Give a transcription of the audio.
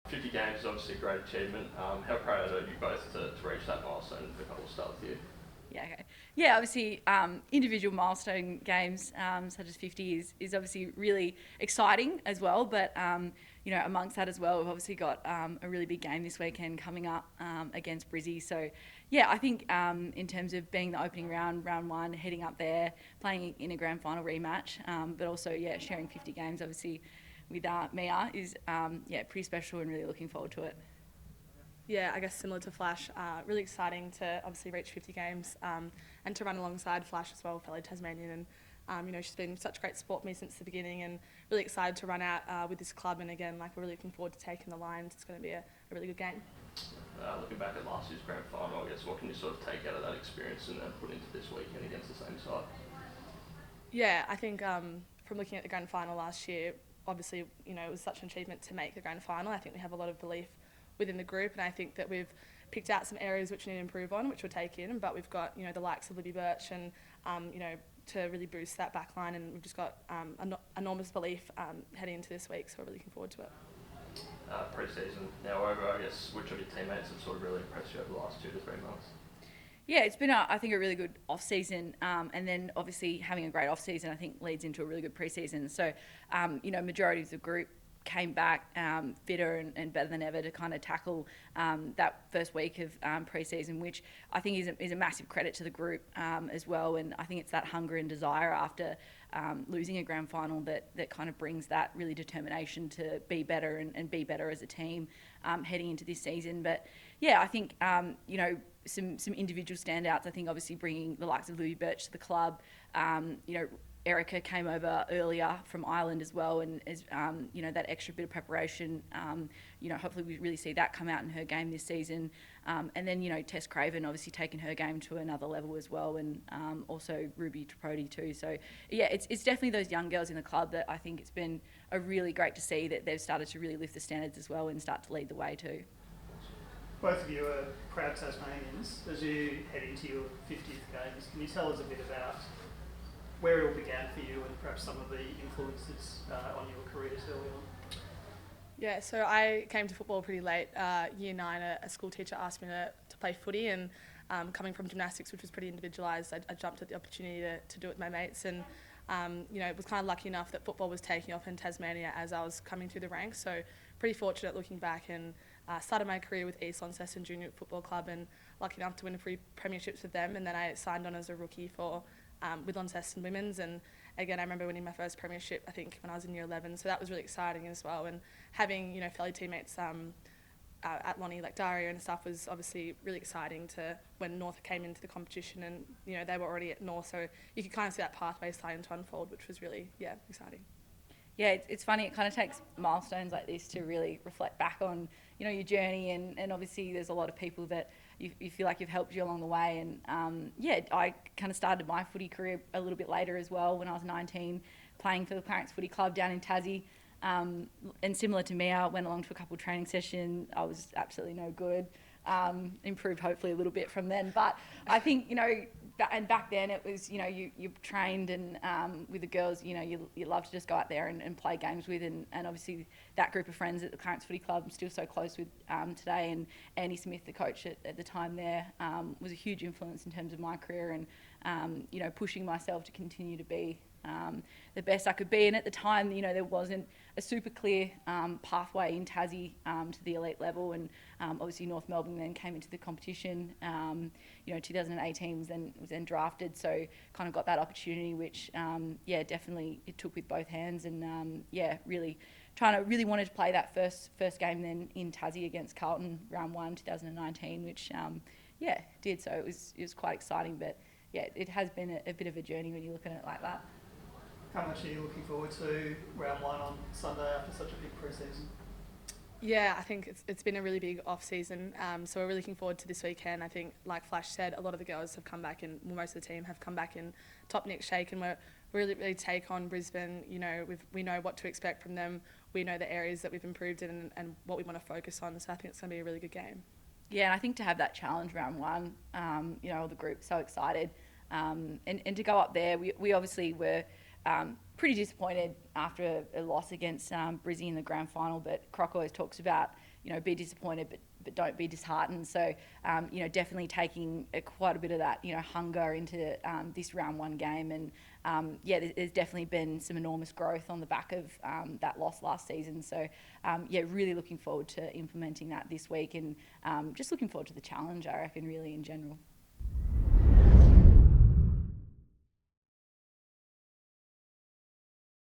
50 games is obviously a great achievement. How proud are you both to reach that milestone? Nicole, we'll start with you. Yeah, okay. Yeah, obviously, individual milestone games such as 50 is obviously really exciting as well. But amongst that as well, we've obviously got a really big game this weekend coming up against Brizzy. So, yeah, I think in terms of being the opening round one, heading up there, playing in a grand final rematch, but also sharing 50 games obviously with Mia is pretty special and really looking forward to it. Yeah, I guess similar to Flash, really exciting to obviously reach 50 games and to run alongside Flash as well, fellow Tasmanian. And, she's been such a great support for me since the beginning and really excited to run out with this club. And again, we're really looking forward to taking the Lions. It's going to be a really good game. Looking back at last year's grand final, I guess, what can you sort of take out of that experience and then put into this weekend against the same side? Yeah, I think from looking at the grand final last year, obviously, it was such an achievement to make the grand final. I think we have a lot of belief within the group, and I think that we've picked out some areas which we need to improve on, which we'll take in, but we've got the likes of Libby Birch and to really boost that back line, and we've just got enormous belief heading into this week, so we're really looking forward to it. Pre-season now over, I guess, which of your teammates have sort of really impressed you over the last 2 to 3 months? Yeah, it's been, I think, a really good off-season, and then obviously having a great off-season, I think, leads into a really good pre-season. So, majority of the group came back fitter and better than ever to kind of tackle that first week of pre-season, which I think is a massive credit to the group as well. And I think it's that hunger and desire after losing a grand final that kind of brings that really determination to be better and be better as a team heading into this season. But yeah, I think some individual standouts. I think obviously bringing the likes of Louis Birch to the club. Erica came over earlier from Ireland as well, and as that extra bit of preparation. Hopefully we really see that come out in her game this season. And then Tess Craven obviously taking her game to another level as well, and also Ruby Tripodi too. So yeah, it's definitely those young girls in the club that I think it's been a really great to see that they've started to really lift the standards as well and start to lead the way too. Both of you are proud Tasmanians. As you head into your 50th games, can you tell us a bit about where it all began for you and perhaps some of the influences on your careers early on? Yeah, so I came to football pretty late. Year 9, a school teacher asked me to play footy, and coming from gymnastics, which was pretty individualised, I jumped at the opportunity to do it with my mates, and was kind of lucky enough that football was taking off in Tasmania as I was coming through the ranks, so pretty fortunate looking back, and started my career with East Launceston Junior Football Club, and lucky enough to win a few premierships with them, and then I signed on as a rookie with Launceston Women's, and again I remember winning my first premiership I think when I was in year 11, so that was really exciting as well, and having fellow teammates at Lonnie like Daria and stuff was obviously really exciting to when North came into the competition, and they were already at North, so you could kind of see that pathway starting to unfold, which was really exciting. Yeah, it's funny, it kind of takes milestones like this to really reflect back on your journey, and obviously there's a lot of people that you feel like you've helped you along the way, and I kind of started my footy career a little bit later as well when I was 19, playing for the Clarence Footy Club down in Tassie, and similar to me, I went along to a couple of training sessions. I was absolutely no good, improved hopefully a little bit from then, but I think and back then it was you trained and with the girls you love to just go out there and play games with, and obviously that group of friends at the Clarence Footy Club I'm still so close with today, and Annie Smith, the coach at the time there, was a huge influence in terms of my career, and pushing myself to continue to be the best I could be. And at the time there wasn't a super clear pathway in Tassie to the elite level, and obviously North Melbourne then came into the competition. 2018 was then drafted, so kind of got that opportunity, which definitely it took with both hands, and really wanted to play that first game then in Tassie against Carlton round 1 2019, which did, so it was quite exciting, but it has been a bit of a journey when you look at it like that. How much are you looking forward to round 1 on Sunday after such a big pre-season? Yeah, I think it's been a really big off-season, so we're really looking forward to this weekend. I think, like Flash said, a lot of the girls have come back, and most of the team have come back in top nick shape, and we're really take on Brisbane. We know what to expect from them. We know the areas that we've improved in and what we want to focus on, so I think it's going to be a really good game. Yeah, and I think to have that challenge round 1, the group's so excited, and to go up there, we obviously were pretty disappointed after a loss against Brizzy in the grand final, but Croc always talks about be disappointed, but don't be disheartened. So, definitely taking quite a bit of that, hunger into this round one game. And there's definitely been some enormous growth on the back of that loss last season. So, really looking forward to implementing that this week, and just looking forward to the challenge, I reckon, really in general.